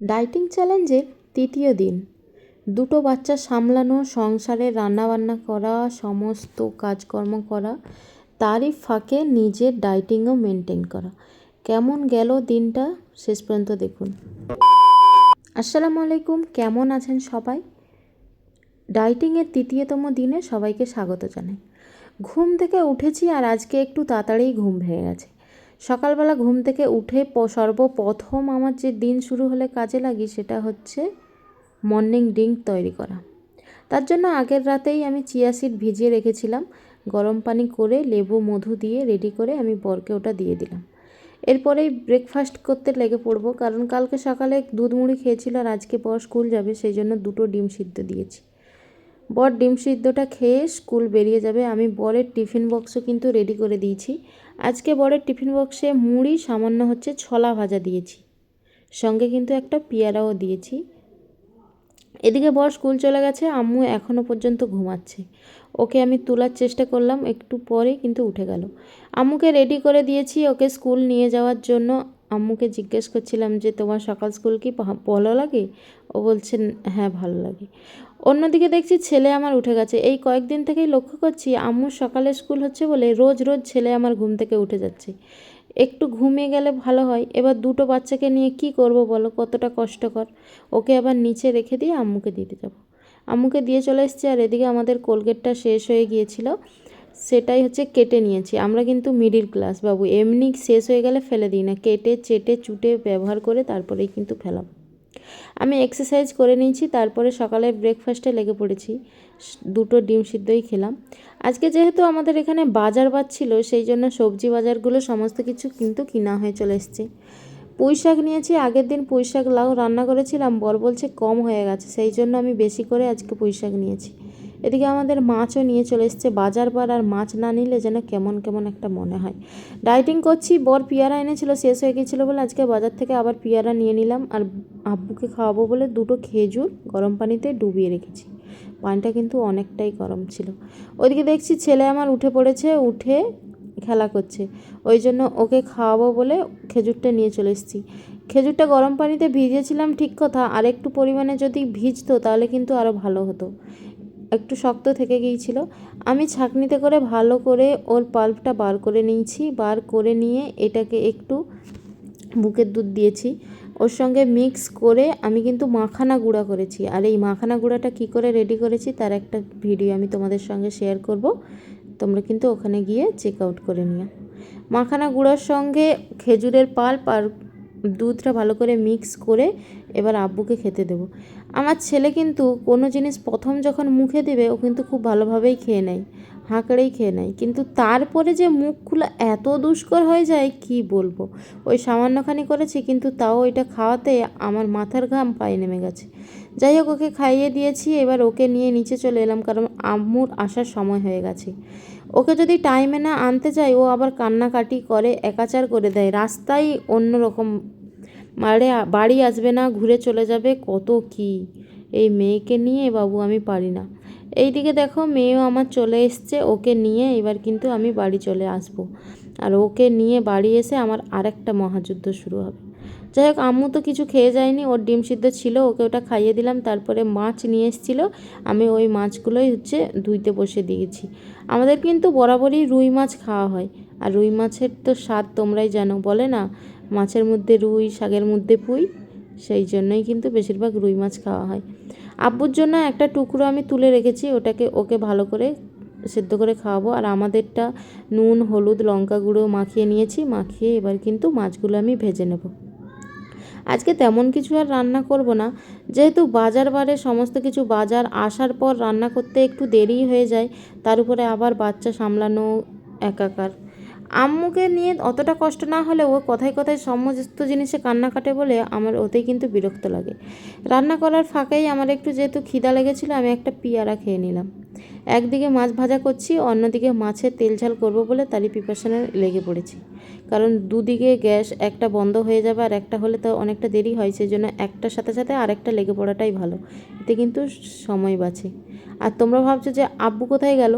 Dieting চ্যালেঞ্জের তৃতীয় দিন। দুটো বাচ্চা সামলানো, সংসারে রান্নাবান্না করা, সমস্ত কাজকর্ম করা, তারই ফাঁকে নিজের ডায়েটিংও মেনটেন করা। কেমন গেল দিনটা শেষ পর্যন্ত দেখুন। আসসালামু আলাইকুম, কেমন আছেন সবাই? ডায়েটিংয়ের তৃতীয়তম দিনে সবাইকে স্বাগত জানাই। ঘুম থেকে উঠেছি আর আজকে একটু তাড়াতাড়ি ঘুম ভেঙে গেছে। সকালবেলা ঘুম থেকে উঠে সর্বপ্রথম আমার যে দিন শুরু হলে কাজে লাগি সেটা হচ্ছে মর্নিং ড্রিঙ্ক তৈরি করা। তার জন্য আগের রাতেই আমি চিয়া সিড ভিজিয়ে রেখেছিলাম। গরম পানি করে লেবু মধু দিয়ে রেডি করে আমি বরকে ওটা দিয়ে দিলাম। এরপরেই ব্রেকফাস্ট করতে লেগে পড়বো, কারণ কালকে সকালে দুধ মুড়ি খেয়েছিল আর আজকে বর স্কুল যাবে, সেই জন্য দুটো ডিম সিদ্ধ দিয়েছি। বর ডিম সিদ্ধটা খেয়ে স্কুল বেরিয়ে যাবে। আমি বরের টিফিন বক্সও কিন্তু রেডি করে দিয়েছি। আজকে বরের টিফিন বক্সে মুড়ি, সামান্য হচ্ছে ছোলা ভাজা দিয়েছি, সঙ্গে কিন্তু একটা পেয়ারাও দিয়েছি। এদিকে বর স্কুল চলে গেছে, আম্মু এখনও পর্যন্ত ঘুমাচ্ছে। ওকে আমি তোলার চেষ্টা করলাম, একটু পরে কিন্তু উঠে গেল। আম্মুকে রেডি করে দিয়েছি ওকে স্কুল নিয়ে যাওয়ার জন্য। আম্মুকে জিজ্ঞেস করছিলাম যে তোমার সকাল স্কুল কি ভালো লাগে? ও বলছে হ্যাঁ ভালো লাগে। অন্যদিকে দেখছি ছেলে আমার উঠে গেছে। এই কয়েকদিন থেকেই লক্ষ্য করছি আম্মুর সকালে স্কুল হচ্ছে বলে রোজ রোজ ছেলে আমার ঘুম থেকে উঠে যাচ্ছে। একটু ঘুমিয়ে গেলে ভালো হয়। এবার দুটো বাচ্চাকে নিয়ে কি করব বলো, কতটা কষ্টকর। ওকে আবার নিচে রেখে দিয়ে আম্মুকে দিতে যাব। আম্মুকে দিয়ে চলে এসেছি। আর এদিকে আমাদের কোলগেটটা শেষ হয়ে গিয়েছিল, সেটাই হচ্ছে কেটে নিয়েছি। আমরা কিন্তু মিডিল ক্লাস বাবু, এমনি শেষ হয়ে গেলে ফেলে দিই না, কেটে চেটে চুটে ব্যবহার করে তারপরেই কিন্তু ফেলাম। আমি এক্সারসাইজ করে নিয়েছি, তারপরে সকালে ব্রেকফাস্টে লেগে পড়েছি। দুটো ডিম সিদ্ধই খেলাম। আজকে যেহেতু আমাদের এখানে বাজার ছিল, সেই জন্য সবজি বাজারগুলো সমস্ত কিছু কিন্তু কিনা হয়ে চলে এসছে। পুঁই শাক নিয়েছি, আগের দিন পুঁই শাক লাউ রান্না করেছিলাম, বর বলছে কম হয়ে গেছে, সেই জন্য আমি বেশি করে আজকে পুঁই শাক নিয়েছি। এদিকে আমাদের মাছও নিয়ে চলে এসছে। বাজার বার আর মাছ না নিলে যেন কেমন কেমন একটা মনে হয়। ডায়েটিং করছি, বর পেয়ারা এনেছিল, শেষ হয়ে গিয়েছিলো বলে আজকে বাজার থেকে আবার পেয়ারা নিয়ে নিলাম। আর আব্বুকে খাওয়াবো বলে দুটো খেজুর গরম পানিতে ডুবিয়ে রেখেছি। পানিটা কিন্তু অনেকটাই গরম ছিল। ওইদিকে দেখছি ছেলে আমার উঠে পড়েছে, উঠে খেলা করছে। ওই জন্য ওকে খাওয়াবো বলে খেজুরটা নিয়ে চলে এসেছি। খেজুরটা গরম পানিতে ভিজিয়েছিলাম ঠিক কথা, আর একটু পরিমাণে যদি ভিজতো তাহলে কিন্তু আরও ভালো হতো। একটু শক্ত থেকে গিয়েছিল। আমি ছাঁকনিতে করে ভালো করে ওর পাল্পটা বার করে নিয়েছি। বার করে নিয়ে এটাকে একটু বুকের দুধ দিয়েছি, ওর সঙ্গে মিক্স করে আমি কিন্তু মাখানা গুঁড়া করেছি। আর এই মাখানা গুঁড়াটা কি করে রেডি করেছি তার একটা ভিডিও আমি তোমাদের সঙ্গে শেয়ার করব, তোমরা কিন্তু ওখানে গিয়ে চেক আউট করে নিও। মাখানা গুঁড়ার সঙ্গে খেজুরের পাল্প আর দুধটা ভালো করে মিক্স করে এবার আব্বুকে খেতে দেবো। আমার ছেলে কিন্তু কোনো জিনিস প্রথম যখন মুখে দেবে ও কিন্তু খুব ভালোভাবেই খেয়ে নেয়, হাঁকড়েই খেয়ে নেয়, কিন্তু তারপরে যে মুখ খোলা এত দুষ্কর হয়ে যায় কি বলবো। ওই সামান্যখানি করেছি, কিন্তু তাও এটা খাওয়াতে আমার মাথার ঘাম পায়ে নেমে গেছে। যাই হোক, ওকে খাইয়ে দিয়েছি। এবার ওকে নিয়ে নিচে চলে এলাম, কারণ আম্মুর আসার সময় হয়ে গেছে। ওকে যদি টাইমে না আনতে যাই ও আবার কান্নাকাটি করে, একাচার করে দেয়, রাস্তায় অন্য রকম মারে, বাড়ি আসবে না, ঘুরে চলে যাবে, কত কি। এই মেয়েকে নিয়ে বাবু আমি পারি না। এইদিকে দেখো মেয়েও আমার চলে এসছে, ওকে নিয়ে এবার কিন্তু আমি বাড়ি চলে আসব। আর ওকে নিয়ে বাড়ি এসে আমার আরেকটা মহাযুদ্ধ শুরু হবে। যাই হোক, আম্মু তো কিছু খেয়ে যায়নি, ওর ডিম সিদ্ধ ছিল, ওকে ওটা খাইয়ে দিলাম। তারপরে মাছ নিয়ে এসেছিলো, আমি ওই মাছগুলোই হচ্ছে ধুইতে বসে দিয়েছি। আমাদের কিন্তু বরাবরই রুই মাছ খাওয়া হয়। আর রুই মাছের তো স্বাদ তোমরাই জানো, বলে না মাছের মধ্যে রুই, শাকের মধ্যে পুঁই, সেই জন্যই কিন্তু বেশিরভাগ রুই মাছ খাওয়া হয়। আব্বুর জন্য একটা টুকরো আমি তুলে রেখেছি, ওটাকে ওকে ভালো করে সেদ্ধ করে খাওয়াবো। আর আমাদেরটা নুন, হলুদ, লঙ্কা গুঁড়ো মাখিয়ে নিয়েছি। মাখিয়ে এবার কিন্তু মাছগুলো আমি ভেজে নেব। আজকে তেমন কিছু আর রান্না করব না, যেহেতু বারে সমস্ত কিছু বাজার আসার পর রান্না করতে একটু দেরি হয়ে যায়, তার উপরে আবার বাচ্চা সামলানো একাকার। আম্মুকে নিয়ে অতটা কষ্ট না হলে ও কথায় কথায় সমস্ত জিনিসে কান্না কাটে বলে আমার ওতেই কিন্তু বিরক্ত লাগে। রান্না করার ফাঁকেই আমার একটু যেহেতু খিদা লেগেছিলো, আমি একটা পেয়ারা খেয়ে নিলাম। একদিকে মাছ ভাজা করছি, অন্যদিকে মাছের তেল ঝাল করবো বলে তারই প্রিপারেশনে লেগে পড়েছি। কারণ দুদিকে গ্যাস একটা বন্ধ হয়ে যাবে, আর একটা হলে তো অনেকটা দেরি হয়, সেই জন্য একটার সাথে সাথে আরেকটা লেগে পড়াটাই ভালো, এতে কিন্তু সময় বাঁচে। আর তোমরা ভাবছো যে আব্বু কোথায় গেল,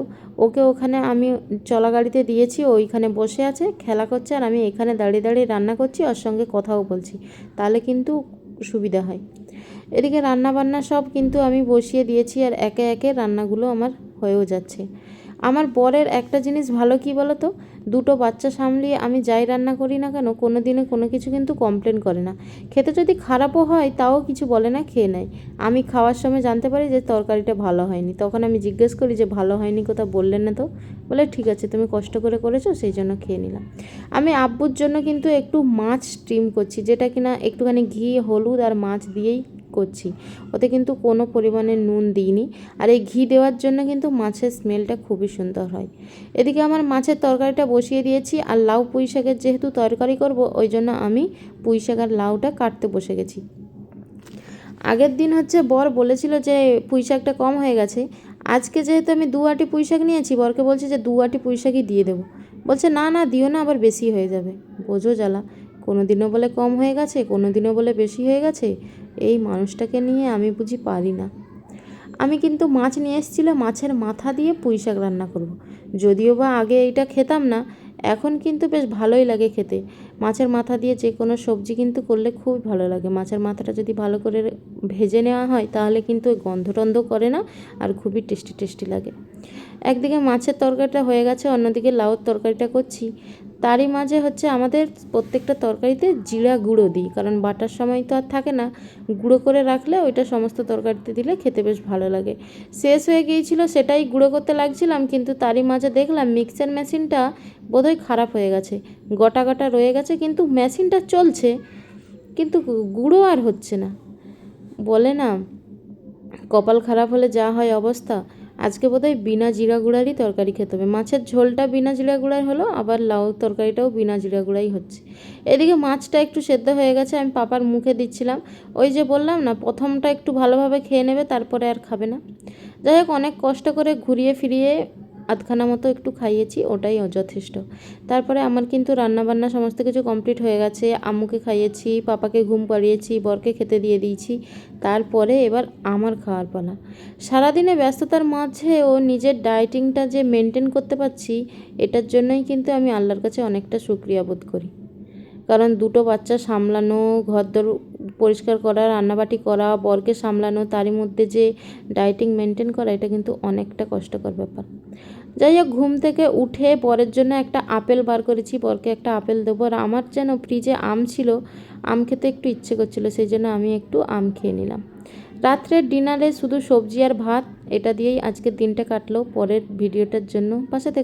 ওকে ওখানে আমি চলা গাড়িতে দিয়েছি, ওইখানে বসে আছে খেলা করছে, আর আমি এখানে দাঁড়িয়ে দাঁড়িয়ে রান্না করছি, ওর সঙ্গে কথাও বলছি, তাহলে কিন্তু সুবিধা হয়। এদিকে রান্নাবান্না সব কিন্তু আমি বসিয়ে দিয়েছি, আর একে একে রান্নাগুলো আমার হয়েও যাচ্ছে। আমার বরের একটা জিনিস ভালো কী বলো তো, দুটো বাচ্চা সামলিয়ে আমি যাই রান্না করি না কেন কোনো দিনে কোনো কিছু কিন্তু কমপ্লেন করে না। খেতে যদি খারাপও হয় তাও কিছু বলে না, খেয়ে নেয়। আমি খাওয়ার সময় জানতে পারি যে তরকারিটা ভালো হয়নি, তখন আমি জিজ্ঞেস করি যে ভালো হয়নি কোথাও বললেন না তো, বলে ঠিক আছে তুমি কষ্ট করে করেছো সেই জন্য খেয়ে নিলাম। আমি আব্বুর জন্য কিন্তু একটু মাছ স্টিম করছি, যেটা কিনা একটুখানি ঘি, হলুদ আর মাছ দিয়েই করছি। ওতে কিন্তু কোনো পরিমাণে নুন দিইনি, আর এই ঘি দেওয়ার জন্য কিন্তু মাছের স্মেলটা খুবই সুন্দর হয়। এদিকে আমার মাছের তরকারিটা বসিয়ে দিয়েছি, আর লাউ পুঁই শাকের যেহেতু তরকারি করব ওই জন্য আমি পুঁই শাক আর লাউটা কাটতে বসে গেছি। আগের দিন বর বলেছিল যে পুঁই শাকটা কম হয়ে গেছে, আজকে যেহেতু আমি 2 আঁটি পুঁই শাক নিয়েছি, বরকে বলছি যে 2 আঁটি পুঁই শাকই দিয়ে দেবো। বলছে না না দিও না, আবার বেশি হয়ে যাবে। বোঝো জ্বালা, কোনো দিনও বলে কম হয়ে গেছে, কোনো দিনও বলে বেশি হয়ে গেছে। এই মানুষটাকে নিয়ে আমি বুঝি পারি না। আমি কিন্তু মাছ নিয়ে এসেছিলাম, মাছের মাথা দিয়ে পুঁই শাক রান্না করব। যদিও বা আগে এইটা খেতাম না, এখন কিন্তু বেশ ভালোই লাগে খেতে। মাছের মাথা দিয়ে যে কোনো সবজি কিন্তু করলে খুবই ভালো লাগে। মাছের মাথাটা যদি ভালো করে ভেজে নেওয়া হয় তাহলে কিন্তু ওই গন্ধ টন্ধ করে না, আর খুবই টেস্টি টেস্টি লাগে। একদিকে মাছের তরকারিটা হয়ে গেছে, অন্যদিকে লাউর তরকারিটা করছি। তারই মাঝে আমাদের প্রত্যেকটা তরকারিতে জিরা গুঁড়ো দিই, কারণ বাটার সময় তো আর থাকে না। গুঁড়ো করে রাখলে ওইটা সমস্ত তরকারিতে দিলে খেতে বেশ ভালো লাগে। শেষ হয়ে গিয়েছিল, সেটাই গুঁড়ো করতে লাগছিলাম, কিন্তু তারই মাঝে দেখলাম মিক্সার মেশিনটা বোধহয় খারাপ হয়ে গেছে, গোটা গোটা রয়ে গেছে, কিন্তু মেশিনটা চলছে কিন্তু গুঁড়ো আর হচ্ছে না। বলে না কপাল খারাপ হলে যা হয় অবস্থা। আজকে বোধহয় বিনা জিরা গুঁড়ারই তরকারি খেতে হবে। মাছের ঝোলটা বিনা জিরা গুঁড়ার হলো, আবার লাউ তরকারিটাও বিনা জিরা গুঁড়াই হচ্ছে। এদিকে মাছটা একটু সেদ্ধ হয়ে গেছে, আমি পাপার মুখে দিচ্ছিলাম। ওই যে বললাম না, প্রথমটা একটু ভালোভাবে খেয়ে নেবে, তারপরে আর খাবে না। যাই হোক, অনেক কষ্ট করে ঘুরিয়ে ফিরিয়ে আধখানা মতো একটু খাইয়েছি, ওটাই যথেষ্ট। তারপরে আমার কিন্তু রান্নাবান্না সমস্ত কিছু কমপ্লিট হয়ে গেছে। আম্মুকে খাইয়েছি, পাপাকে ঘুম পাড়িয়েছি, বরকে খেতে দিয়ে দিয়েছি। তারপরে এবার আমার খাওয়ার পালা। সারাদিনে ব্যস্ততার মাঝেও নিজের ডায়েটিংটা যে মেনটেন করতে পারছি, এটার জন্যই কিন্তু আমি আল্লাহর কাছে অনেকটা শুকরিয়া বোধ করি। কারণ দুটো বাচ্চা সামলানো, ঘরদোর পরিষ্কার করা, রান্নাবাটি করা, বরকে সামলানো, তারই মধ্যে যে ডায়েটিং মেনটেন করা, এটা কিন্তু অনেকটা কষ্টকর ব্যাপার। যাই হোক, ঘুম থেকে উঠে বরের জন্য একটা আপেল বার করেছি, বরকে একটা আপেল দেবো। আর আমার যেন ফ্রিজে আম ছিল, আম খেতে একটু ইচ্ছে করছিল, সেই জন্য আমি একটু আম খেয়ে নিলাম। রাত্রের ডিনারে শুধু সবজি আর ভাত, এটা দিয়েই আজকের দিনটা কাটলো। পরের ভিডিওটার জন্য পাশে থেকে